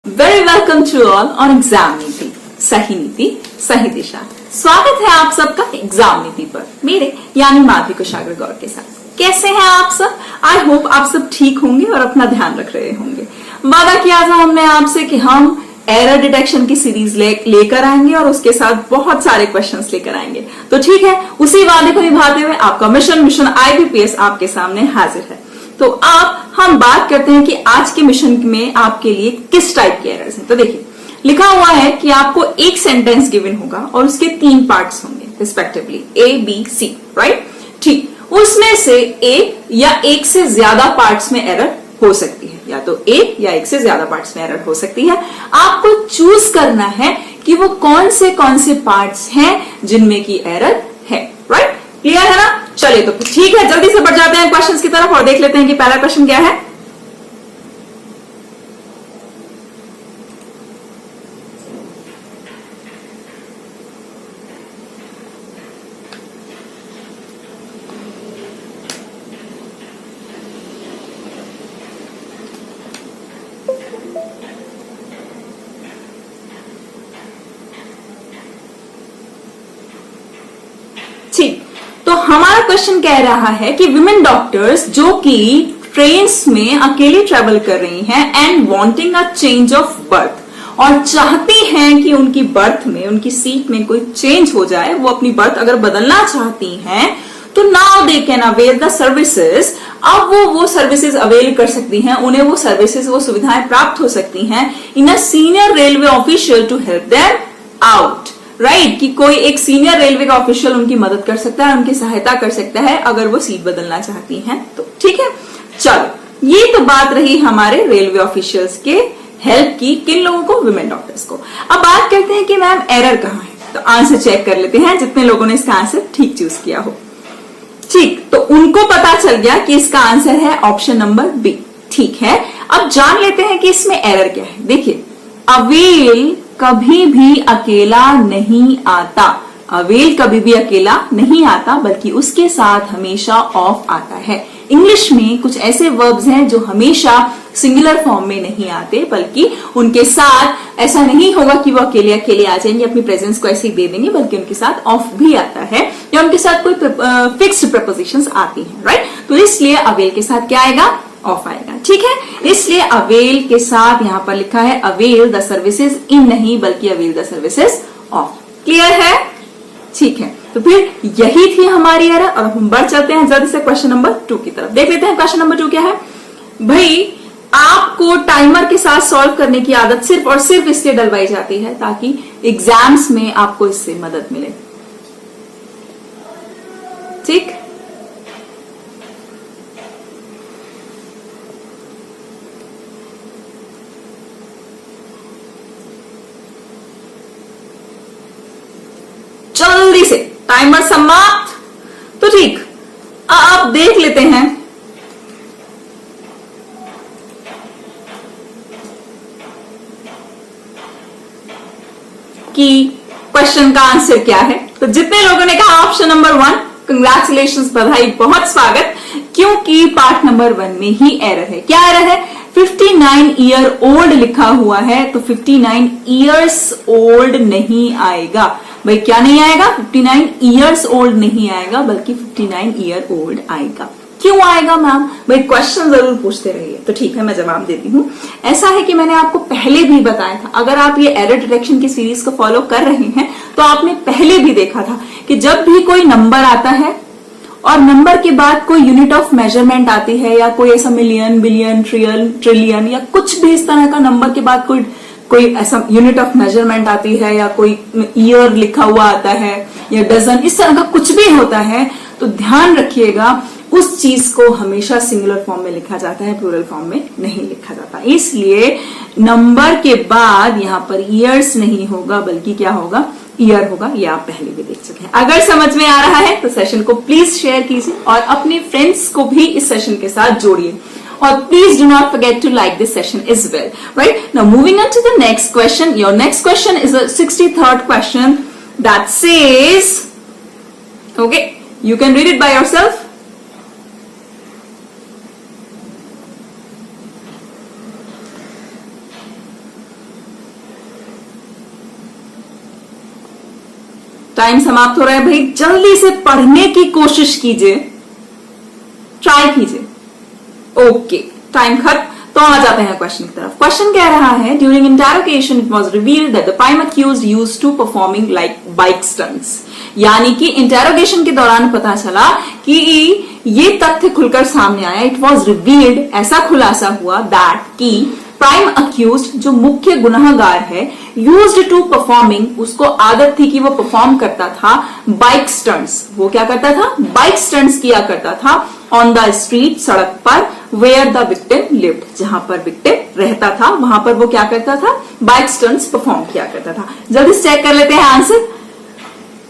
Very welcome to all on exam Niti, सही दिशा। स्वागत है आप सबका एग्जाम नीति पर मेरे यानी माधवी कुशाग्र गौर के साथ। कैसे हैं आप सब? आई होप आप सब ठीक होंगे और अपना ध्यान रख रहे होंगे। वादा किया था हमने आपसे कि हम एरर डिटेक्शन की सीरीज लेकर आएंगे और उसके साथ बहुत सारे क्वेश्चंस लेकर आएंगे। तो ठीक है, उसी वादे को निभाते हुए आपका मिशन IBPS आपके सामने हाजिर है। तो अब हम बात करते हैं कि आज के मिशन में आपके लिए किस टाइप के एरर्स हैं। तो देखिए, लिखा हुआ है कि आपको एक सेंटेंस गिवन होगा और उसके 3 पार्ट्स होंगे respectively A, B, C, right? ठीक, उसमें से एक या एक से ज्यादा पार्ट्स में एरर हो सकती है, या तो एक या एक से ज्यादा पार्ट्स में एरर हो सकती है। आपको चूज करना है कि वो कौन से पार्ट्स हैं जिनमें की एरर है, राइट? क्लियर है ना? चलिए तो ठीक है, जल्दी से बढ़ जाते हैं क्वेश्चंस की तरफ और देख लेते हैं कि पहला क्वेश्चन क्या है। ठीक, तो हमारा क्वेश्चन कह रहा है कि विमेन डॉक्टर्स जो कि ट्रेन्स में अकेले ट्रेवल कर रही हैं and wanting a change of birth, और चाहती हैं कि उनकी बर्थ में, उनकी सीट में कोई चेंज हो जाए, वो अपनी बर्थ अगर बदलना चाहती हैं तो now they can avail the services. अब वो सर्विसेज अवेल कर सकती हैं, उन्हें वो सर्विसेज, वो सुविधाएं प्राप्त हो सकती हैं in a senior railway official to help them out, right? कि कोई एक सीनियर रेलवे का ऑफिशियल उनकी मदद कर सकता है, उनकी सहायता कर सकता है अगर वो सीट बदलना चाहती हैं तो। ठीक है, चलो ये तो बात रही हमारे रेलवे ऑफिशियल्स के हेल्प की, किन लोगों को? विमेन डॉक्टर्स को। अब बात करते हैं कि मैम एरर कहाँ है, तो आंसर चेक कर लेते हैं जितने लोगों ने इसका आंसर ठीक चूज किया हो। ठीक, तो उनको पता चल गया कि इसका आंसर है ऑप्शन नंबर बी। ठीक है, अब जान लेते हैं कि इसमें एरर क्या है। देखिए, अवेल कभी भी अकेला नहीं आता, अवेल कभी भी अकेला नहीं आता, बल्कि उसके साथ हमेशा ऑफ आता है। इंग्लिश में कुछ ऐसे वर्ब्स हैं जो हमेशा सिंगुलर फॉर्म में नहीं आते, बल्कि उनके साथ ऐसा नहीं होगा कि वो अकेले अकेले आ जाएंगे, अपनी प्रेजेंस को ऐसे ही दे देंगे, बल्कि उनके साथ ऑफ भी आता है या उनके साथ कोई फिक्स्ड प्रपोजिशंस आती हैं, राइट? तो इसलिए अवेल के साथ क्या आएगा? ऑफ आएगा। ठीक है, इसलिए अवेल के साथ यहां पर लिखा है अवेल द सर्विसेज इन, नहीं बल्कि avail the services of. Clear है? ठीक है, तो फिर यही थी हमारी एरर। और हम बढ़ चलते हैं जल्दी से क्वेश्चन नंबर 2 की तरफ। देख लेते हैं क्वेश्चन नंबर 2 क्या है। भाई, आपको टाइमर के साथ सॉल्व करने की आदत सिर्फ और सिर्फ इसलिए डलवाई जाती है ताकि एग्जाम्स में आपको इससे मदद मिले। ठीक, जल्दी से टाइमर समाप्त। तो ठीक, आप देख लेते हैं कि क्वेश्चन का आंसर क्या है। तो जितने लोगों ने कहा ऑप्शन नंबर 1, कंग्रेचुलेशंस, बधाई, बहुत स्वागत, क्योंकि पार्ट नंबर 1 में ही एरर है। क्या एरर है? 59 ईयर ओल्ड लिखा हुआ है, तो 59 ईयर्स ओल्ड नहीं आएगा। भाई क्या नहीं आएगा? 59 ईयर्स ओल्ड नहीं आएगा, बल्कि 59 ईयर ओल्ड आएगा। क्यों आएगा मैम? भाई क्वेश्चन जरूर पूछते रहिए। तो ठीक है, मैं जवाब देती हूँ। ऐसा है कि मैंने आपको पहले भी बताया था, अगर आप ये एरर डिटेक्शन की सीरीज को फॉलो कर रहे हैं तो आपने पहले भी देखा था कि जब भी कोई नंबर आता है और नंबर के बाद कोई यूनिट ऑफ मेजरमेंट आती है, या कोई ऐसा मिलियन, बिलियन, ट्रिलियन या कुछ भी इस तरह का नंबर के बाद कोई ऐसा यूनिट ऑफ मेजरमेंट आती है, या कोई ईयर लिखा हुआ आता है, या डजन, इस तरह का कुछ भी होता है, तो ध्यान रखिएगा उस चीज को हमेशा सिंगुलर फॉर्म में लिखा जाता है, प्लूरल फॉर्म में नहीं लिखा जाता। इसलिए नंबर के बाद यहाँ पर ईयर्स नहीं होगा, बल्कि क्या होगा? ईयर होगा। ये आप पहले भी देख चुके हैं। अगर समझ में आ रहा है तो सेशन को प्लीज शेयर कीजिए और अपने फ्रेंड्स को भी इस सेशन के साथ जोड़िए। और please do not forget to like this session as well. Right? Now moving on to the next question. Your next question is a 63rd question that says, okay, You can read it by yourself. Time समाप्त हो रहा है भाई, जल्दी से पढ़ने की कोशिश कीजिए, ट्राई कीजिए। ओके, टाइम खत्म। तो आ जाते हैं क्वेश्चन की तरफ। क्वेश्चन कह रहा है, during interrogation it was revealed that the prime accused used to performing like bike stunts. यानी कि इंटेरोगेशन के दौरान पता चला कि ये तथ्य खुलकर सामने आया, इट वाज रिवील्ड, ऐसा खुलासा हुआ दैट कि प्राइम अक्यूज्ड जो मुख्य गुनहगार है, यूज्ड टू परफॉर्मिंग, उसको आदत थी कि वो परफॉर्म करता था बाइक स्टंट्स। वो क्या करता था? बाइक स्टंट्स किया करता था ऑन द स्ट्रीट, सड़क पर, वेयर द विक्टिम लिव्ड, जहां पर विक्टिम रहता था वहां पर वो क्या करता था? बाइक स्टंट्स परफॉर्म किया करता था। जल्दी से चेक कर लेते हैं आंसर।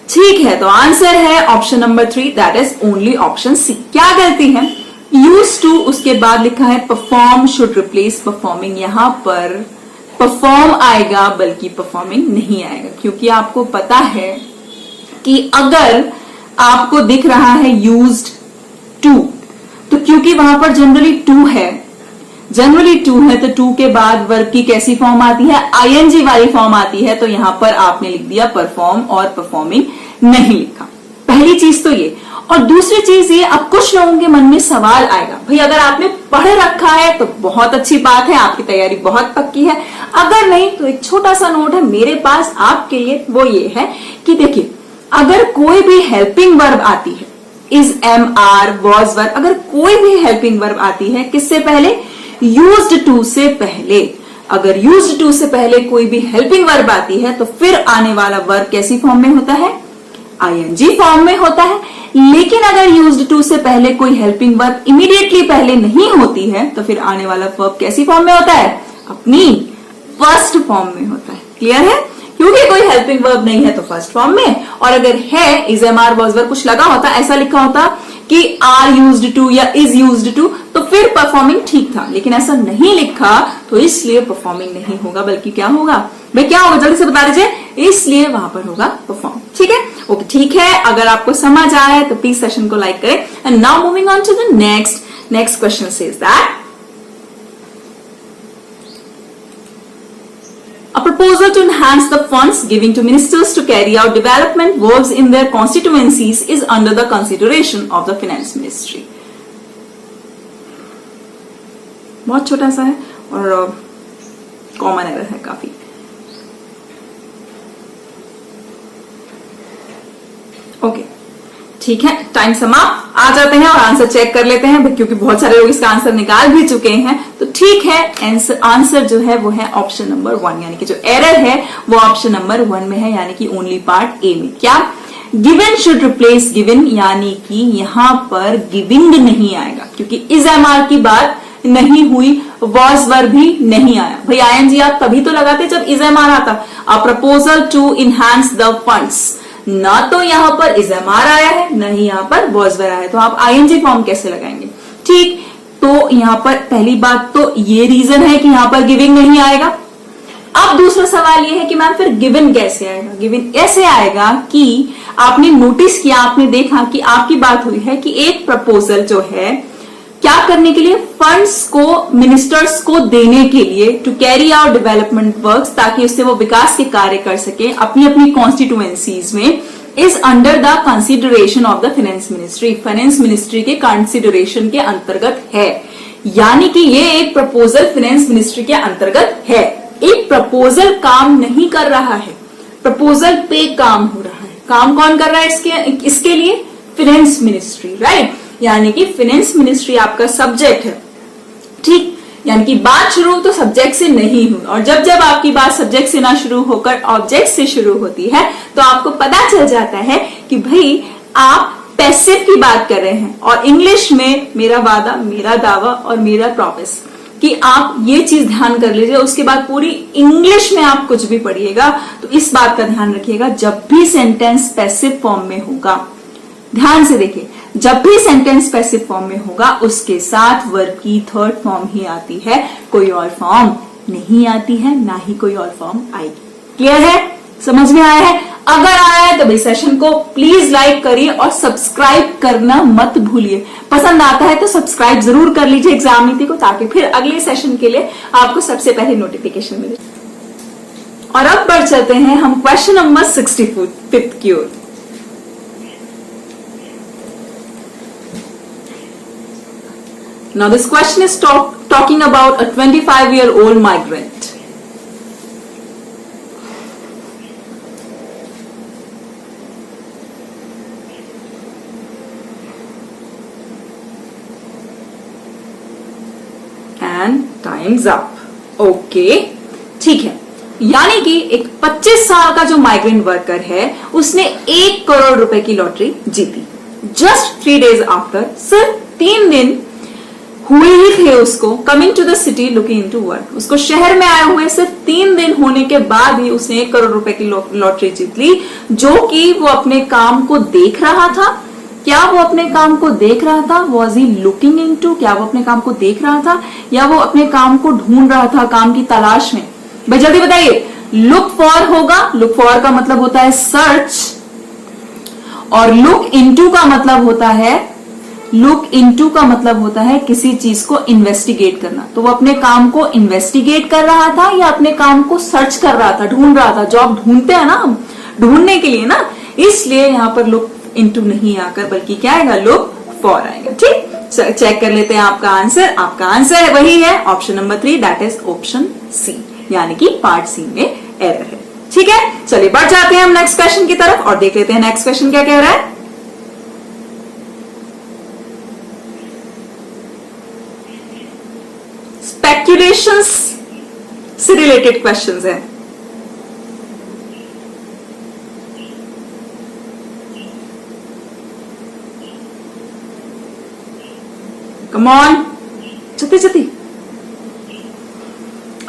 ठीक है, तो आंसर है option number 3, that is only option C. क्या गलती है? यूज टू, उसके बाद लिखा है परफॉर्म शुड रिप्लेस परफॉर्मिंग। यहां पर परफॉर्म आएगा बल्कि परफॉर्मिंग नहीं आएगा, क्योंकि आपको पता है कि अगर आपको दिख रहा है यूज्ड टू, तो क्योंकि वहां पर जनरली टू है तो टू के बाद वर्ब की कैसी फॉर्म आती है? आईएनजी वाली फॉर्म आती है। तो यहां पर आपने लिख दिया परफॉर्म और परफॉर्मिंग नहीं लिखा। पहली चीज तो ये। और दूसरी चीज ये, अब कुछ लोगों के मन में सवाल आएगा, भाई अगर आपने पढ़ रखा है तो बहुत अच्छी बात है, आपकी तैयारी बहुत पक्की है। अगर नहीं तो एक छोटा सा नोट है मेरे पास आपके लिए, वो ये है कि देखिए, अगर कोई भी हेल्पिंग वर्ब आती है, is, am, are, was verb, अगर कोई भी हेल्पिंग वर्ब आती है किससे पहले? यूज्ड टू से पहले। अगर यूज्ड टू से पहले कोई भी हेल्पिंग वर्ब आती है तो फिर आने वाला वर्ब कैसी फॉर्म में होता है? आईएनजी फॉर्म में होता है। लेकिन अगर यूज्ड टू से पहले कोई हेल्पिंग वर्ब इमीडिएटली पहले नहीं होती है तो फिर आने वाला वर्ब कैसी फॉर्म में होता है? अपनी फर्स्ट फॉर्म में होता है। क्लियर है? क्योंकि कोई हेल्पिंग वर्ब नहीं है तो फर्स्ट फॉर्म में, और अगर है, is, am, are, was verb कुछ लगा होता, ऐसा लिखा होता कि आर यूज्ड टू या इज यूज्ड टू, तो फिर परफॉर्मिंग ठीक था। लेकिन ऐसा नहीं लिखा तो इसलिए परफॉर्मिंग नहीं होगा, बल्कि क्या होगा? भाई क्या होगा? जल्दी से बता दीजिए। इसलिए वहां पर होगा परफॉर्म। ठीक है? ओके, ठीक है। अगर आपको समझ आया तो प्लीज सेशन को लाइक करें। And now moving on to the next question says that a proposal to enhance the funds given to ministers to carry out development works in their constituencies is under the consideration of the finance ministry. बहुत छोटा सा है और common error है काफी। Okay, ठीक है, time समाप्त। आ जाते हैं और आंसर चेक कर लेते हैं, क्योंकि बहुत सारे लोग इसका आंसर निकाल भी चुके हैं। तो ठीक है, आंसर जो है वो है ऑप्शन नंबर 1, यानी कि जो एरर है वो ऑप्शन नंबर 1 में है, यानी कि ओनली पार्ट ए में। क्या? गिवन शुड रिप्लेस गिवन, यानी कि यहां पर गिविंग नहीं आएगा, क्योंकि इज, एम, आर की बात नहीं हुई, वॉज वर्ब भी नहीं आया। भाई आईएनजी आप तभी तो लगाते जब इज, एम, आर आता। A proposal to enhance the funds, ना तो यहां पर इज, एम, आर आया है, ना ही यहां पर वॉज वर्ब आया है, तो आप आईएनजी फॉर्म कैसे लगाएंगे? ठीक, तो यहां पर पहली बात तो ये रीजन है कि यहां पर गिविंग नहीं आएगा। अब दूसरा सवाल ये है कि मैम फिर गिवन कैसे आएगा? गिवन ऐसे आएगा कि आपने नोटिस किया, आपने देखा कि आपकी बात हुई है कि एक प्रपोजल जो है क्या करने के लिए? फंड्स को मिनिस्टर्स को देने के लिए, to carry out development works, ताकि उससे वो विकास के कार्य कर सके अपनी अपनी कॉन्स्टिट्यूएंसीज में, is under the consideration of the finance ministry, finance ministry के कंसिडरेशन के अंतर्गत है। यानी कि ये एक प्रपोजल फाइनेंस मिनिस्ट्री के अंतर्गत है। एक प्रपोजल काम नहीं कर रहा है, प्रपोजल पे काम हो रहा है। काम कौन कर रहा है इसके लिए? Finance ministry, right? यानी कि फाइनेंस मिनिस्ट्री आपका सब्जेक्ट है। ठीक, यानी कि बात शुरू तो सब्जेक्ट से नहीं हुई, और जब जब आपकी बात सब्जेक्ट से ना शुरू होकर ऑब्जेक्ट से शुरू होती है तो आपको पता चल जाता है कि भाई आप पैसिव की बात कर रहे हैं। और इंग्लिश में मेरा वादा, मेरा दावा और मेरा प्रॉमिस, कि आप ये चीज ध्यान कर लीजिए। उसके बाद पूरी इंग्लिश में आप कुछ भी पढ़िएगा तो इस बात का ध्यान रखिएगा, जब भी सेंटेंस पैसिव फॉर्म में होगा, ध्यान से देखिए, जब भी सेंटेंस पैसिव फॉर्म में होगा उसके साथ वर्ब की थर्ड फॉर्म ही आती है, कोई और फॉर्म नहीं आती है, ना ही कोई और फॉर्म आएगी। क्लियर है? समझ में आया है? अगर आया है तो भाई सेशन को प्लीज लाइक करिए और सब्सक्राइब करना मत भूलिए। पसंद आता है तो सब्सक्राइब जरूर कर लीजिए एग्जाम नीति को, ताकि फिर अगले सेशन के लिए आपको सबसे पहले नोटिफिकेशन मिले। और अब बढ़ चलते हैं हम क्वेश्चन नंबर 65 की ओर। Now this question is talking about a 25-year-old migrant. And time's up. Okay, ठीक है। यानी कि एक 25 साल का जो माइग्रेंट वर्कर है उसने 1 करोड़ रुपए की लॉटरी जीती। जस्ट 3 days आफ्टर, सिर्फ 3 दिन हुए ही थे उसको coming to the city looking into work. उसको शहर में आए हुए सिर्फ 3 दिन होने के बाद ही उसने 1 करोड़ रुपए की लॉटरी जीत ली, जो कि वो अपने काम को देख रहा था। क्या वो अपने काम को देख रहा था? वॉज ही लुकिंग इनटू, क्या वो अपने काम को देख रहा था या वो अपने काम को ढूंढ रहा था, काम की तलाश में? भाई जल्दी बताइए। लुक फॉर होगा, लुक फॉर का मतलब होता है सर्च, और लुक इनटू का मतलब होता है किसी चीज को इन्वेस्टिगेट करना। तो वो अपने काम को इन्वेस्टिगेट कर रहा था या अपने काम को सर्च कर रहा था, ढूंढ रहा था। जॉब ढूंढते हैं ना हम, ढूंढने के लिए ना, इसलिए यहां पर लुक इनटू नहीं आकर बल्कि क्या आएगा? लुक फॉर आएगा। ठीक, चेक कर लेते हैं आपका आंसर। आपका आंसर वही है option number 3, that is option C, यानी कि पार्ट सी में एरर है। ठीक है, चलिए बढ़ जाते हैं हम नेक्स्ट क्वेश्चन की तरफ और देख लेते हैं नेक्स्ट क्वेश्चन क्या कह रहा है। स्पेक्युलेशंस से रिलेटेड क्वेश्चंस है। कम ऑन, जल्दी जल्दी।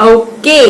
Okay,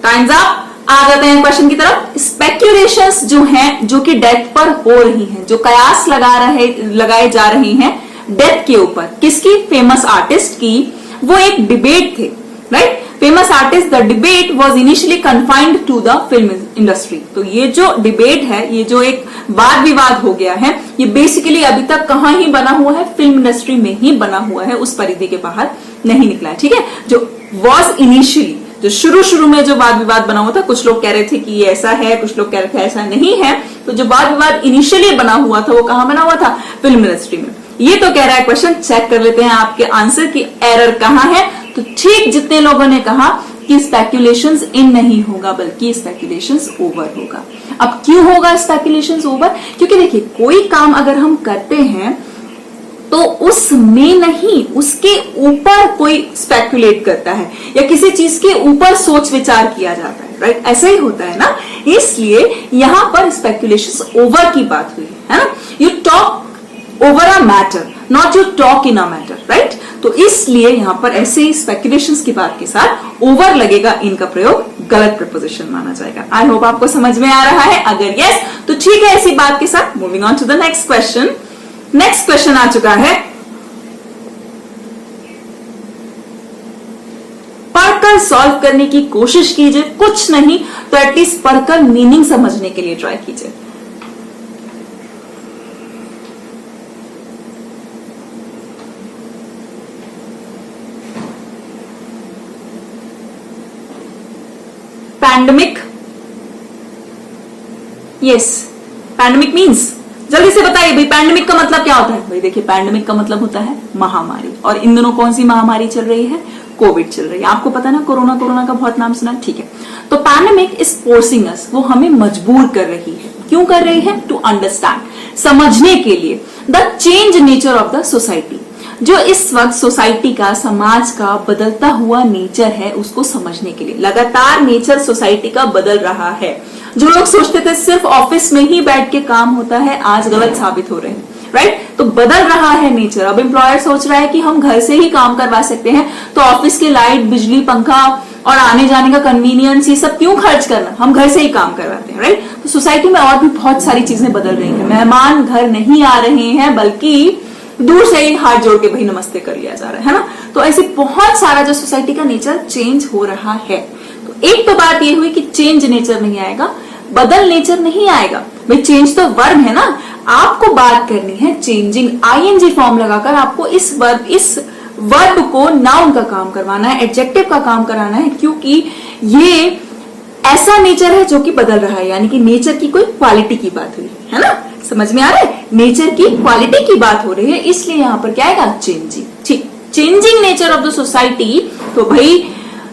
times up. आ जाते हैं क्वेश्चन की तरफ। स्पेक्युलेशंस जो हैं, जो कि डेथ पर हो रही हैं, जो कयास लगाए जा रहे हैं डेथ के ऊपर, किसकी? फेमस आर्टिस्ट की। वो एक डिबेट थे, right? Famous artist, the debate was initially confined to the film industry. तो ये जो डिबेट है, ये जो एक वाद विवाद हो गया है, ये बेसिकली अभी तक कहां ही बना हुआ है? फिल्म इंडस्ट्री में ही बना हुआ है, उस परिधि के बाहर नहीं निकला है। ठीक है, जो वॉज इनिशियली, जो शुरू में जो वाद विवाद बना हुआ था, कुछ लोग कह रहे थे कि ये ऐसा है, कुछ लोग कह रहे थे ऐसा नहीं है। तो जो वाद विवाद इनिशियली बना हुआ था वो कहां बना हुआ था? फिल्म इंडस्ट्री में। ये तो कह रहा है क्वेश्चन, चेक कर लेते हैं आपके आंसर की एरर कहां है। तो ठीक जितने लोगों ने कहा कि स्पेक्युलेशंस इन नहीं होगा बल्कि स्पेक्युलेशंस ओवर होगा। अब क्यों होगा स्पेक्युलेशंस ओवर? क्योंकि देखिए, कोई काम अगर हम करते हैं तो उसमें नहीं, उसके ऊपर कोई स्पेक्युलेट करता है या किसी चीज के ऊपर सोच विचार किया जाता है, राइट? ऐसा ही होता है ना। इसलिए यहां पर स्पेक्युलेशंस ओवर की बात हुई है ना। You talk over a matter, not you talk in a matter, right? तो इसलिए यहां पर ऐसे ही स्पेक्युलेशंस की बात के साथ ओवर लगेगा, इनका प्रयोग गलत प्रपोजिशन माना जाएगा। आई होप आपको समझ में आ रहा है। अगर यस तो ठीक है, इसी बात के साथ moving on to the next question. Next question आ चुका है, पढ़कर सॉल्व करने की कोशिश कीजिए, कुछ नहीं तो एटलीस्ट पढ़कर मीनिंग समझने के लिए ट्राई कीजिए। पैंडेमिक, यस, पैंडेमिक मीन्स, जल्दी से बताइए भाई, पैंडेमिक का मतलब क्या होता है? भाई देखिए, पैंडेमिक का मतलब होता है महामारी। और इन दिनों कौन सी महामारी चल रही है? कोविड चल रही है। आपको पता ना, कोरोना का बहुत नाम सुना, ठीक है। तो पैंडेमिक इज फोर्सिंग अस, वो हमें मजबूर कर रही है। क्यों कर रही है? टू अंडरस्टैंड, समझने के लिए the change nature of the society. जो इस वक्त सोसाइटी का, समाज का बदलता हुआ नेचर है, उसको समझने के लिए। लगातार नेचर सोसाइटी का बदल रहा है। जो लोग सोचते थे सिर्फ ऑफिस में ही बैठ के काम होता है, आज गलत साबित हो रहे हैं, राइट? तो बदल रहा है नेचर। अब एम्प्लॉयर सोच रहा है कि हम घर से ही काम करवा सकते हैं, तो ऑफिस के लाइट, बिजली, पंखा और आने जाने का कन्वीनियंस, ये सब क्यों खर्च करना, हम घर से ही काम करवाते हैं, राइट? तो सोसाइटी में और भी बहुत सारी चीजें बदल रही हैं। मेहमान घर नहीं आ रहे हैं, बल्कि दूर से ही हाथ जोड़ के भाई नमस्ते कर लिया जा रहा है ना। तो ऐसे बहुत सारा जो सोसाइटी का नेचर चेंज हो रहा है। तो एक तो बात ये हुई कि चेंज नेचर नहीं आएगा, बदल नेचर नहीं आएगा भाई। चेंज तो वर्ब है ना, आपको बात करनी है चेंजिंग। आईएनजी फॉर्म लगाकर आपको इस वर्ब को नाउन का काम करवाना है, एडजेक्टिव का काम कराना है, क्योंकि ये ऐसा नेचर है जो कि बदल रहा है, यानी कि नेचर की कोई क्वालिटी की बात हुई है ना। समझ में आ रहा है, नेचर की क्वालिटी की बात हो रही है, इसलिए यहां पर क्या आएगा, चेंजिंग। ठीक, changing nature of the society. तो भाई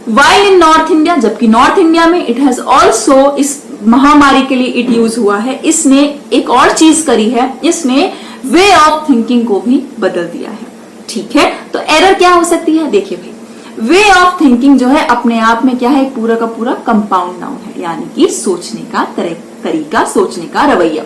वाइल इन नॉर्थ इंडिया, जबकि नॉर्थ इंडिया में इट हैज ऑल्सो, इस महामारी के लिए इट यूज हुआ है, इसने एक और चीज करी है, इसने वे ऑफ थिंकिंग को भी बदल दिया है। ठीक है, तो एरर क्या हो सकती है, देखिए भाई, वे ऑफ थिंकिंग जो है अपने आप में क्या है, पूरा का पूरा कंपाउंड नाउन है, यानी कि सोचने का तरीका, सोचने का रवैया।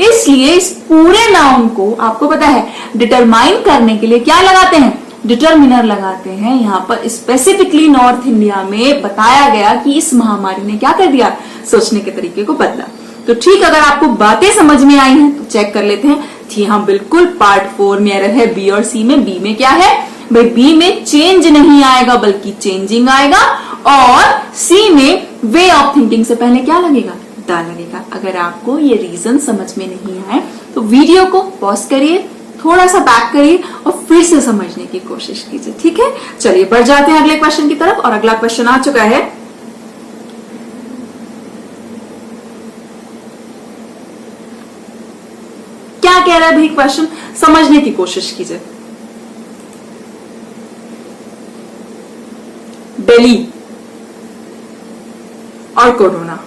इसलिए इस पूरे नाउन को आपको पता है डिटरमाइन करने के लिए क्या लगाते हैं, डिटर्मिनर लगाते हैं। यहां पर स्पेसिफिकली नॉर्थ इंडिया में बताया गया कि इस महामारी ने क्या कर दिया, सोचने के तरीके को बदला। तो ठीक, अगर आपको बातें समझ में आई हैं तो चेक कर लेते हैं। जी हाँ, बिल्कुल, पार्ट 4 में एरर है बी और सी में। बी में क्या है भाई, बी में चेंज नहीं आएगा बल्कि चेंजिंग आएगा, और सी में वे ऑफ थिंकिंग से पहले क्या लगेगा, दा लगेगा। अगर आपको ये रीजन समझ में नहीं आए तो वीडियो को पॉज करिए, थोड़ा सा बैक करिए और फिर से समझने की कोशिश कीजिए। ठीक है, चलिए बढ़ जाते हैं अगले क्वेश्चन की तरफ। और अगला क्वेश्चन आ चुका है, क्या कह रहा है भाई क्वेश्चन, समझने की कोशिश कीजिए। दिल्ली और कोरोना,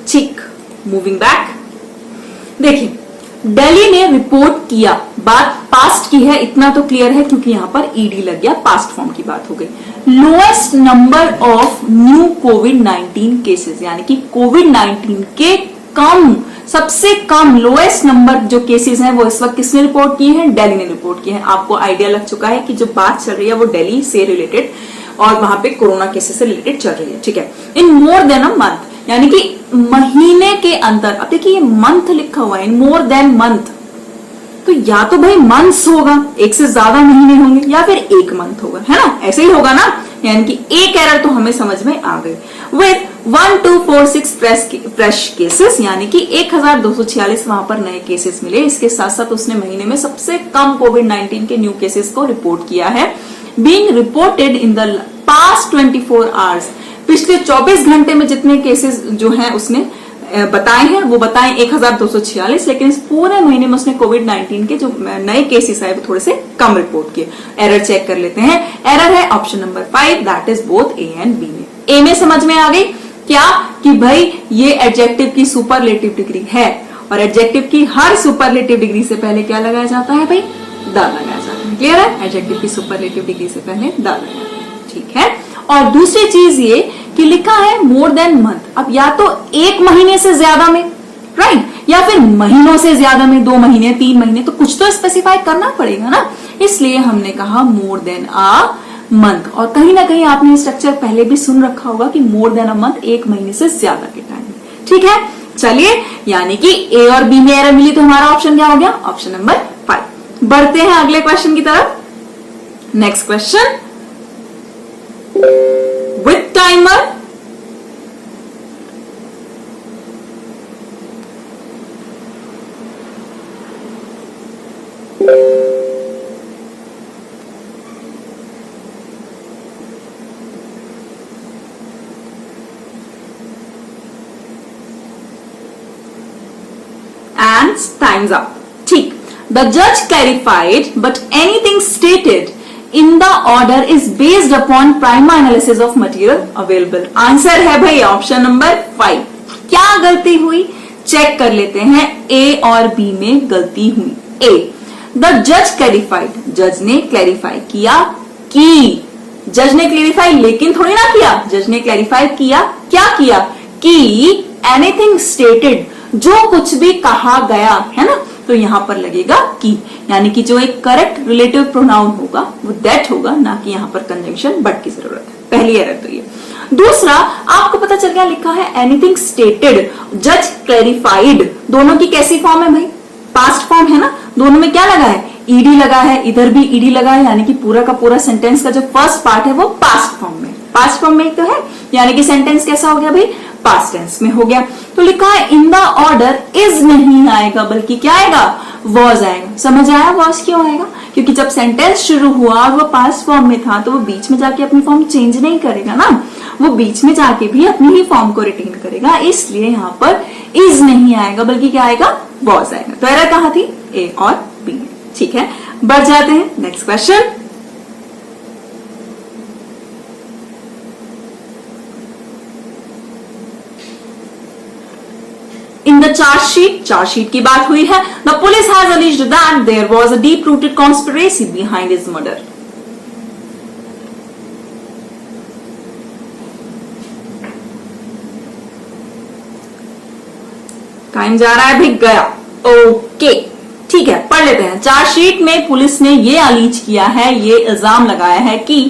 ठीक, मूविंग बैक। देखिए, दिल्ली ने रिपोर्ट किया, बात पास्ट की है, इतना तो क्लियर है क्योंकि यहां पर ईडी लग गया, पास्ट फॉर्म की बात हो गई। Lowest number of new covid cases, यानी कि कोविड-19 के कम, सबसे कम लोएस्ट नंबर जो केसेस हैं वो इस वक्त किसने रिपोर्ट किए हैं, दिल्ली ने रिपोर्ट किए हैं। आपको आइडिया लग चुका है कि जो बात चल रही है वो दिल्ली से रिलेटेड और वहां पे कोरोना केसेस से रिलेटेड चल रही है। ठीक है, इन मोर देन अ मंथ, यानी कि महीने के अंदर। अब देखिए ये मंथ लिखा हुआ है, इन मोर देन मंथ, तो या तो भाई मंथ्स होगा, एक से ज्यादा महीने होंगे, या फिर एक मंथ होगा, है ना, ऐसे ही होगा ना। यानी कि एक एरर तो हमें समझ में आ गई। विद 1246 फ्रेश केसेस, यानी कि 1246 वहां पर नए केसेस मिले। इसके साथ साथ उसने महीने में सबसे कम कोविड-19 के न्यू केसेस को रिपोर्ट किया है। Being reported in the past 24 hours, पिछले 24 घंटे में जितने केसेस जो हैं उसने बताए हैं वो बताए 1246, लेकिन इस पूरे महीने में उसने कोविड-19 के जो नए केसेस आए वो थोड़े से कम रिपोर्ट किए। एरर चेक कर लेते हैं, एरर है option number 5, that is both A and B में। ए में समझ में आ गई क्या, कि भाई ये एडजेक्टिव की सुपरलेटिव डिग्री है, और एडजेक्टिव की हर सुपरलेटिव डिग्री से पहले क्या लगाया जाता है भाई, दा लगाया जाता है। क्लियर है, एडजेक्टिव की सुपरलेटिव डिग्री से पहले दा लगाया जाता है। ठीक है, और दूसरी चीज ये कि लिखा है मोर देन मंथ, अब या तो एक महीने से ज्यादा में, राइट, या फिर महीनों से ज्यादा में, 2 महीने 3 महीने, तो कुछ तो स्पेसिफाई करना पड़ेगा ना, इसलिए हमने कहा मोर देन अ मंथ। और कहीं ना कहीं आपने स्ट्रक्चर पहले भी सुन रखा होगा कि मोर देन अ मंथ, 1 महीने से ज्यादा के टाइम में। ठीक है, चलिए, यानी कि ए और बी में एरर मिली, तो हमारा ऑप्शन क्या हो गया, ऑप्शन नंबर 5। बढ़ते हैं अगले क्वेश्चन की तरफ। Next question, with timer, and time's up. ठीक, the judge clarified, but anything stated in the order is based upon prima analysis of material available. Answer है भाई ऑप्शन नंबर 5। क्या गलती हुई, चेक कर लेते हैं। ए और बी में गलती हुई। ए, द जज क्लैरिफाइड, जज ने क्लैरिफाई किया, कि जज ने क्लैरिफाई लेकिन थोड़ी ना किया, जज ने क्लैरिफाई किया, क्या किया, कि एनीथिंग स्टेटेड, जो कुछ भी कहा गया है ना, तो यहां पर लगेगा की, यानी कि जो एक करेक्ट रिलेटिव प्रोनाउन होगा वो दैट होगा, ना कि यहां पर कंजंक्शन बट की जरूरत है। पहली एरर तो ये। दूसरा, आपको पता चल गया लिखा है एनीथिंग स्टेटेड, जज क्लैरिफाइड, दोनों की कैसी फॉर्म है भाई, पास्ट फॉर्म है ना, दोनों में क्या लगा है, ईडी लगा है, इधर भी ईडी लगा है, यानी कि पूरा का पूरा सेंटेंस का जो फर्स्ट पार्ट है वो पास्ट फॉर्म में, पास्ट फॉर्म में तो है, यानी कि सेंटेंस कैसा हो गया भाई, पास्ट टेंस में हो गया। तो लिखा है इन द ऑर्डर इज नहीं आएगा, बल्कि क्या आएगा, वॉज आएगा। समझ आया वॉज क्यों आएगा, क्योंकि जब सेंटेंस शुरू हुआ और वो पास्ट फॉर्म में था तो वो बीच में जाके अपनी फॉर्म चेंज नहीं करेगा ना, वो बीच में जाके भी अपनी ही फॉर्म को रिटेन करेगा, इसलिए यहाँ पर इज नहीं आएगा बल्कि क्या आएगा, वॉज आएगा। तो एरर कहाँ थी, ए और बी में। ठीक है, बढ़ जाते हैं next question. In the charge sheet की बात हुई है, the police has alleged that there was a deep-rooted conspiracy behind his murder. Time जा रहा है भी, गया। ओके ठीक है, पढ़ लेते हैं। चार्जशीट में पुलिस ने ये अलीज किया है, ये इल्जाम लगाया है कि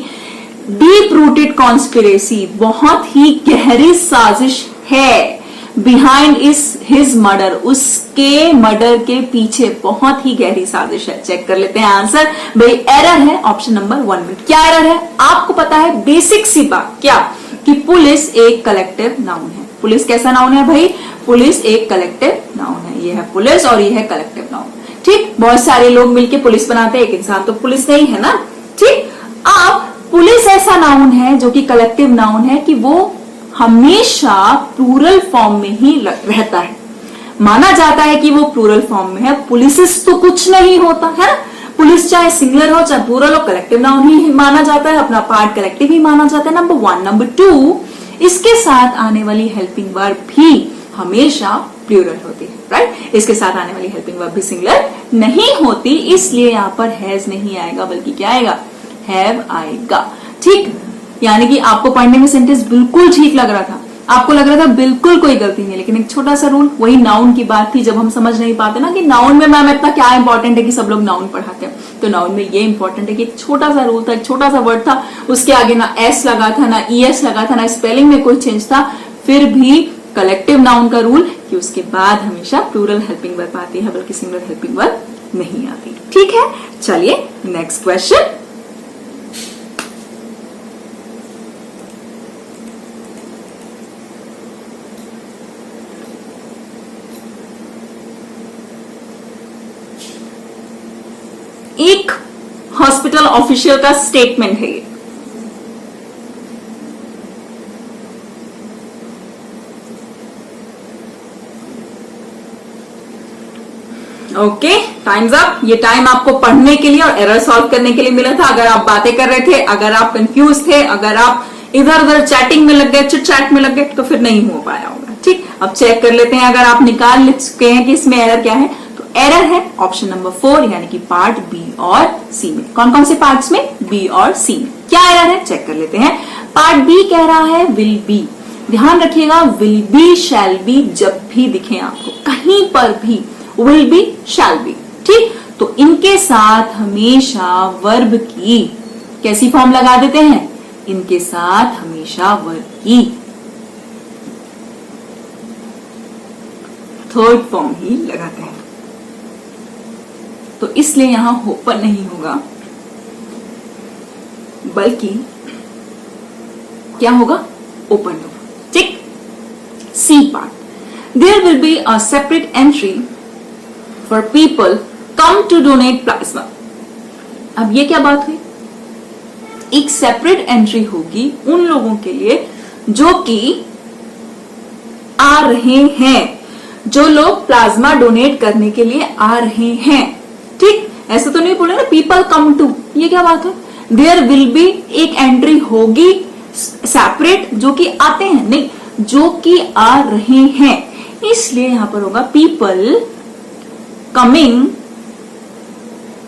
डीप रूटेड कॉन्स्पिरेसी, बहुत ही गहरी साजिश है, बिहाइंड इज हिज मर्डर, उसके मर्डर के पीछे बहुत ही गहरी साजिश है। चेक कर लेते हैं आंसर। भाई एरर है ऑप्शन नंबर 1 में। क्या एरर है, आपको पता है बेसिक सी बात, क्या कि पुलिस एक कलेक्टिव नाउन है। पुलिस कैसा नाउन है भाई, पुलिस एक कलेक्टिव नाउन है। ये है पुलिस और ये है कलेक्टिव नाउन। ठीक, बहुत सारे लोग मिलके पुलिस बनाते हैं, एक इंसान तो पुलिस नहीं है ना। ठीक, अब पुलिस ऐसा नाउन है जो कि कलेक्टिव नाउन है कि वो हमेशा प्लूरल फॉर्म में ही रहता है, माना जाता है कि वो प्लूरल फॉर्म में है। पुलिसेस तो कुछ नहीं होता है, पुलिस चाहे सिंगुलर हो चाहे प्लूरल हो, कलेक्टिव नाउन ही माना जाता है, अपना पार्ट कलेक्टिव ही माना जाता है। नंबर 1। नंबर 2, इसके साथ आने वाली हेल्पिंग वर्ब भी हमेशा प्लूरल होती है, राइट। इसके साथ आने वाली हेल्पिंग वर्ब भी सिंगुलर नहीं होती, इसलिए यहां पर हैज नहीं आएगा बल्कि क्या आएगा, हैव आएगा। ठीक, यानी कि आपको पढ़ने में सेंटेंस बिल्कुल ठीक लग रहा था, आपको लग रहा था बिल्कुल कोई गलती नहीं, लेकिन एक छोटा सा रूल, वही नाउन की बात थी, जब हम समझ नहीं पाते ना कि नाउन में मैम इतना क्या इंपॉर्टेंट है कि सब लोग नाउन पढ़ाते हैं, तो नाउन में ये इंपॉर्टेंट है कि एक छोटा सा रूल था, एक छोटा सा वर्ड था, उसके आगे ना एस लगा था, ना ईएस लगा था, ना स्पेलिंग में कोई चेंज था, फिर भी कलेक्टिव नाउन का रूल कि उसके बाद हमेशा प्लूरल हेल्पिंग वर्ब आती है बल्कि सिंगुलर हेल्पिंग वर्ब नहीं आती। ठीक है, चलिए नेक्स्ट क्वेश्चन। एक हॉस्पिटल ऑफिशियल का स्टेटमेंट है ये। Okay, times up. ये टाइम आपको पढ़ने के लिए और एरर सॉल्व करने के लिए मिला था। अगर आप बातें कर रहे थे, अगर आप कंफ्यूज थे, अगर आप इधर उधर चैटिंग में लग गए, चिट चैट में लग गए, तो फिर नहीं हो पाया होगा। ठीक, अब चेक कर लेते हैं। अगर आप निकाल ले चुके हैं कि इसमें एरर क्या है, तो एरर है ऑप्शन नंबर 4, यानी कि पार्ट बी और सी में। कौन कौन से पार्ट्स में, बी और सी में क्या एरर है, चेक कर लेते हैं। पार्ट बी कह रहा है विल बी। ध्यान रखिएगा, विल बी शैल बी जब भी दिखे आपको कहीं पर भी, विल बी शैल बी। ठीक, तो इनके साथ हमेशा वर्ब की कैसी फॉर्म लगा देते हैं, इनके साथ हमेशा वर्ब की थर्ड फॉर्म ही लगाते हैं, तो इसलिए यहां ओपन नहीं होगा बल्कि क्या होगा, ओपन होगा। ठीक, C part, there will be a separate entry for people come to donate plasma. अब ये क्या बात हुई, एक सेपरेट एंट्री होगी उन लोगों के लिए जो कि आ रहे हैं, जो लोग प्लाज्मा डोनेट करने के लिए आ रहे हैं। ठीक, ऐसा तो नहीं बोले ना पीपल कम टू, ये क्या बात है, देयर विल बी एक एंट्री होगी सेपरेट जो कि आते हैं, नहीं जो कि आ रहे हैं, इसलिए यहां पर होगा people coming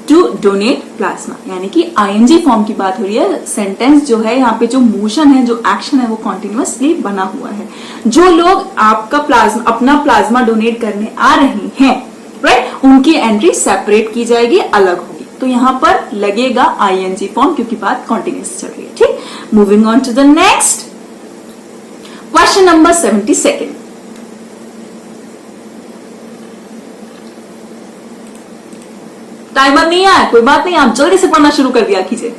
to donate plasma, यानी कि आईएनजी फॉर्म की बात हो रही है। सेंटेंस जो है यहाँ पे जो मोशन है, जो एक्शन है, वो कॉन्टिन्यूअसली बना हुआ है। जो लोग आपका प्लाज्मा, अपना प्लाज्मा डोनेट करने आ रहे हैं, राइट, उनकी एंट्री सेपरेट की जाएगी, अलग होगी, तो यहां पर लगेगा आईएनजी फॉर्म क्योंकि बात कॉन्टिन्यूअस चल रही है। ठीक, moving on to the next question number 72। Timer नहीं आया, कोई बात नहीं, आप जल्दी से पढ़ना शुरू कर दिया कीजिए।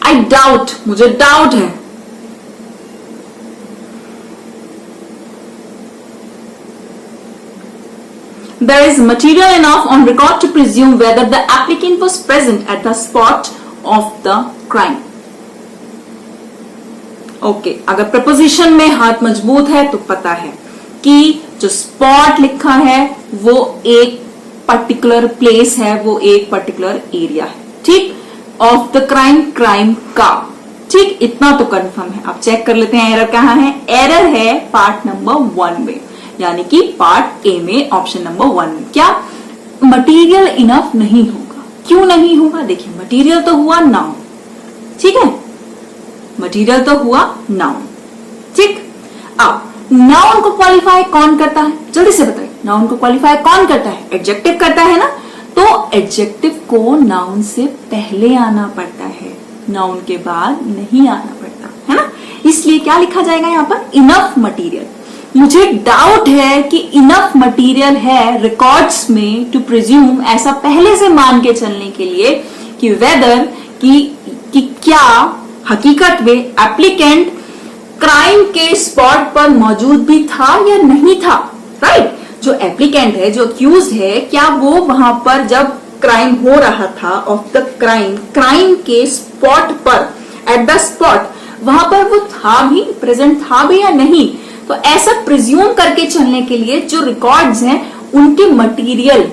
आई डाउट, मुझे डाउट है। There is material enough on record to presume whether the applicant was present at the spot of the crime. Okay, अगर प्रपोजिशन में हाथ मजबूत है तो पता है कि जो स्पॉट लिखा है वो एक पर्टिकुलर प्लेस है, वो एक पर्टिकुलर एरिया है, ठीक, ऑफ द क्राइम, क्राइम का, ठीक, इतना तो कंफर्म है। आप चेक कर लेते हैं एरर कहां है। एरर है पार्ट नंबर 1 में, यानी कि पार्ट ए में, ऑप्शन नंबर 1 में। क्या मटेरियल इनफ नहीं होगा? क्यों नहीं होगा? देखिए, मटेरियल तो हुआ नाउन, ठीक है, मटेरियल तो हुआ नाउन, ठीक। अब नाउन को क्वालिफाई कौन करता है? जल्दी से बताइए, नाउन को क्वालिफाई कौन करता है? एडजेक्टिव करता है ना। तो एडजेक्टिव को नाउन से पहले आना पड़ता है, नाउन के बाद नहीं आना पड़ता है ना। इसलिए क्या लिखा जाएगा यहाँ पर? Enough material. मुझे डाउट है कि इनफ मटेरियल है रिकॉर्ड्स में टू प्रिज्यूम, ऐसा पहले से मान के चलने के लिए कि वेदर कि क्या हकीकत में एप्लीकेंट क्राइम के स्पॉट पर मौजूद भी था या नहीं था, राइट। जो एप्लीकेंट है, जो अक्यूज्ड है, क्या वो वहां पर जब क्राइम हो रहा था, ऑफ द क्राइम के स्पॉट पर, एट द स्पॉट, वहां पर वो था भी, प्रेजेंट था भी या नहीं। तो ऐसा प्रिज्यूम करके चलने के लिए जो रिकॉर्ड्स हैं उनके मटेरियल,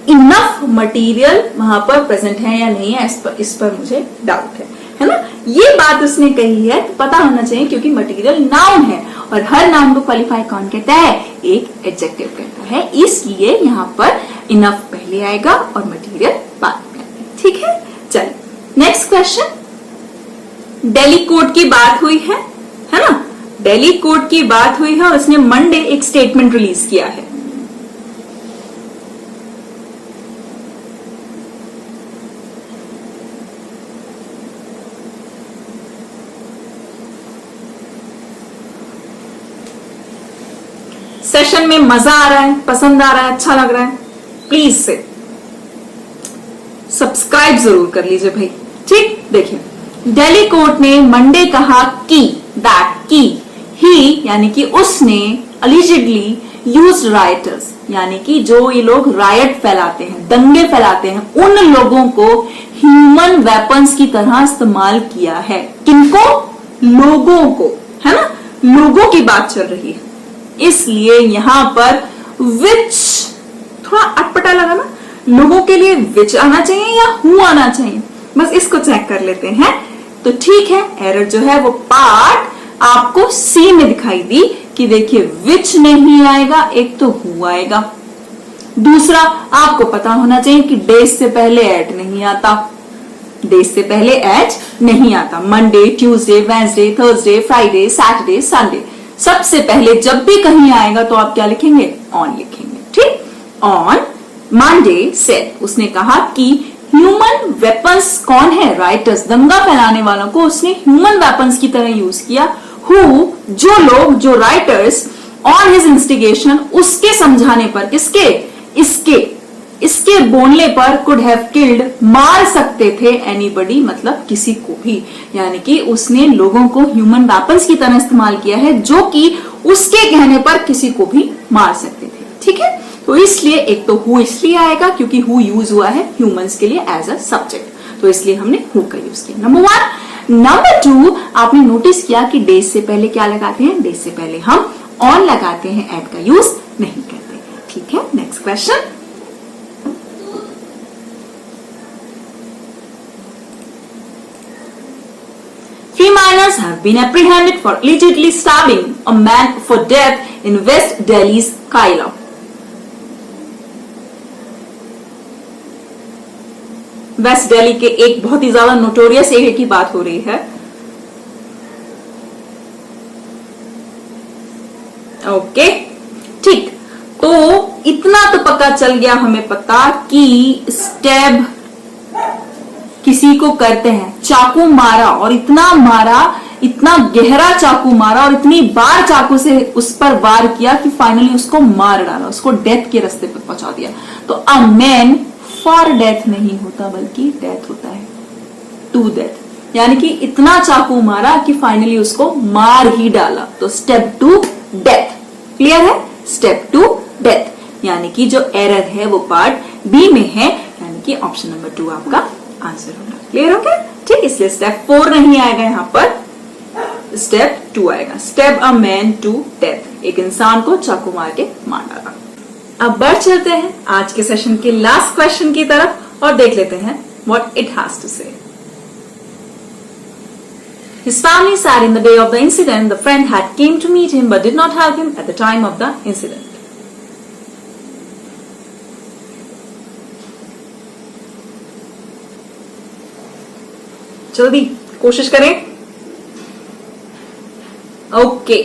इनफ मटेरियल वहां पर प्रेजेंट है या नहीं है, इस पर मुझे डाउट है ना। ये बात उसने कही है तो पता होना चाहिए, क्योंकि मटेरियल नाउन है और हर नाउन को क्वालिफाई कौन कहता है? एक एडजेक्टिव कहता है। इसलिए यहाँ पर इनफ पहले आएगा और मटेरियल बाद में, ठीक है। चलिए नेक्स्ट क्वेश्चन। दिल्ली कोर्ट की बात हुई है ना, दिल्ली कोर्ट की बात हुई है और उसने मंडे एक स्टेटमेंट रिलीज किया है। सेशन में मजा आ रहा है, पसंद आ रहा है, अच्छा लग रहा है, प्लीज से सब्सक्राइब जरूर कर लीजिए भाई, ठीक। देखिए, दिल्ली कोर्ट ने मंडे कहा कि दैट की ही, यानी कि उसने अलिजिडली यूज राइटर्स, यानी कि जो ये लोग रायट फैलाते हैं, दंगे फैलाते हैं, उन लोगों को ह्यूमन वेपन्स की तरह इस्तेमाल किया है। किनको? लोगों को, है ना, लोगों की बात चल रही है। इसलिए यहां पर विच थोड़ा अटपटा लगा ना, लोगों के लिए विच आना चाहिए या हु आना चाहिए, बस इसको चेक कर लेते हैं। तो ठीक है, एरर जो है वो पार्ट आपको सी में दिखाई दी कि देखिए विच नहीं आएगा, एक तो हु आएगा। दूसरा, आपको पता होना चाहिए कि डेज से पहले एट नहीं आता, डेज से पहले एट नहीं आता। Monday, Tuesday, Wednesday, Thursday, Friday, Saturday, Sunday, सबसे पहले जब भी कहीं आएगा तो आप क्या लिखेंगे? ऑन लिखेंगे, ठीक। ऑन मंडे सेड, उसने कहा कि ह्यूमन वेपन्स कौन है? राइटर्स, दंगा फैलाने वालों को उसने ह्यूमन वेपन्स की तरह यूज किया। हु, जो लोग, जो राइटर्स, ऑन हिज इंस्टिगेशन, उसके समझाने पर, किसके? इसके बोलने पर, कुड हैव किल्ड, मार सकते थे, एनीबडी, मतलब किसी को भी, यानी कि उसने लोगों को ह्यूमन वेपन्स की तरह इस्तेमाल किया है, जो कि उसके कहने पर किसी को भी मार सकते थे, ठीक है। तो इसलिए एक तो हु इसलिए आएगा क्योंकि हु यूज हुआ है ह्यूमंस के लिए एज अ सब्जेक्ट, तो इसलिए हमने हु का यूज किया, नंबर 1। नंबर 2, आपने नोटिस किया कि डेज से पहले क्या लगाते हैं? डेज से पहले हम ऑन लगाते हैं, एट का यूज नहीं करते, ठीक है। Next question. Three minors have been apprehended for allegedly stabbing a man for death in West Delhi's Kaila. West Delhi के एक बहुत ही ज्यादा नोटोरियस एरिया की बात हो रही है। ओके, ठीक, तो इतना तो पता चल गया हमें पता कि स्टैब किसी को करते हैं, चाकू मारा और इतना मारा, इतना गहरा चाकू मारा और इतनी बार चाकू से उस पर वार किया कि फाइनली उसको मार डाला, उसको डेथ के रास्ते पर पहुंचा दिया। तो अ मैन फॉर डेथ नहीं होता बल्कि डेथ होता है टू डेथ, यानी कि इतना चाकू मारा कि फाइनली उसको मार ही डाला। तो स्टेप टू डेथ। क्लियर है? स्टेप टू डेथ, यानी कि जो एरर है वो पार्ट बी में है, यानी कि ऑप्शन नंबर 2 आपका आंसर होगा। क्लियर हो गया? ठीक, इसलिए स्टेप 4 नहीं आएगा यहां पर, स्टेप 2 आएगा। Step a man to death, एक इंसान को चाकू मार के मार डाला। अब बढ़ चलते हैं आज के सेशन के लास्ट क्वेश्चन की तरफ और देख लेते हैं व्हाट इट हैज टू से। His family said in the day of the incident, the friend had came to meet him but did not help him at the time of the incident. जल्दी कोशिश करें। Okay,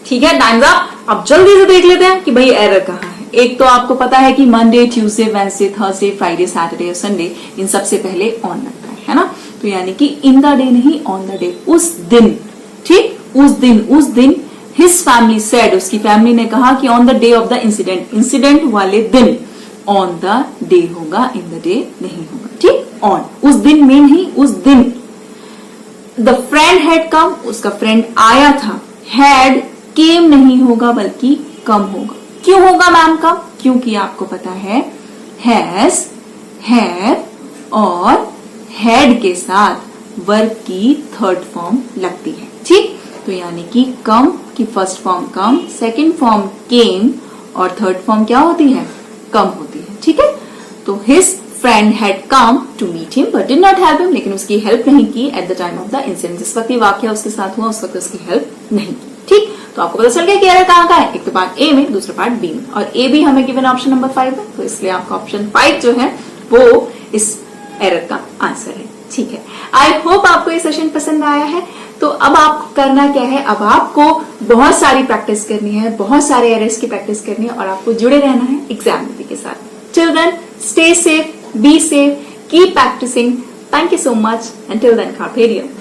ठीक है, times up. अब जल्दी से देख लेते हैं कि भाई एरर कहाँ है। एक तो आपको पता है कि Monday, Tuesday, Wednesday, Thursday, Friday, Saturday और संडे, इन सबसे पहले ऑन लगता है ना। तो यानी कि इन द डे नहीं, ऑन द डे, उस दिन। ठीक, उस दिन हिज फैमिली सेड, उसकी फैमिली ने कहा कि on the day of the incident, incident वाले दिन। ऑन द डे होगा, इन द डे नहीं होगा। ठीक, ऑन, उस दिन में नहीं, उस दिन। द फ्रेंड हैड कम, उसका फ्रेंड आया था। हैड, केम नहीं होगा बल्कि कम होगा। क्यों होगा मैम कम? क्योंकि आपको पता है हैज, हैव और हैड के साथ वर्ब की थर्ड फॉर्म लगती है। ठीक, तो यानी कि कम की फर्स्ट फॉर्म कम, सेकंड फॉर्म केम और थर्ड फॉर्म क्या होती है? कम होती है। ठीक है, तो his friend had come to meet him but did not help him, लेकिन उसकी हेल्प नहीं की at the time of the incident, जिस वक्त ये वाकया उसके साथ हुआ उस वक्त उसकी हेल्प नहीं की। ठीक, तो आपको पता चल गया कि एरर कहाँ का है। एक तो पार्ट ए में, दूसरा पार्ट बी में, और ए भी हमें गिवन ऑप्शन नंबर 5 है, तो इसलिए आपका ऑप्शन 5 जो है वो इस एरर का आंसर है। ठीक है, आई होप आपको ये सेशन पसंद आया है। तो अब आपको करना क्या है, अब आपको बहुत सारी प्रैक्टिस करनी है, बहुत सारे एरर्स की प्रैक्टिस करनी है और आपको जुड़े रहना है एग्जाम के साथ। Till then stay safe, be safe, keep practising. Thank you so much, and till then, carpe डियम।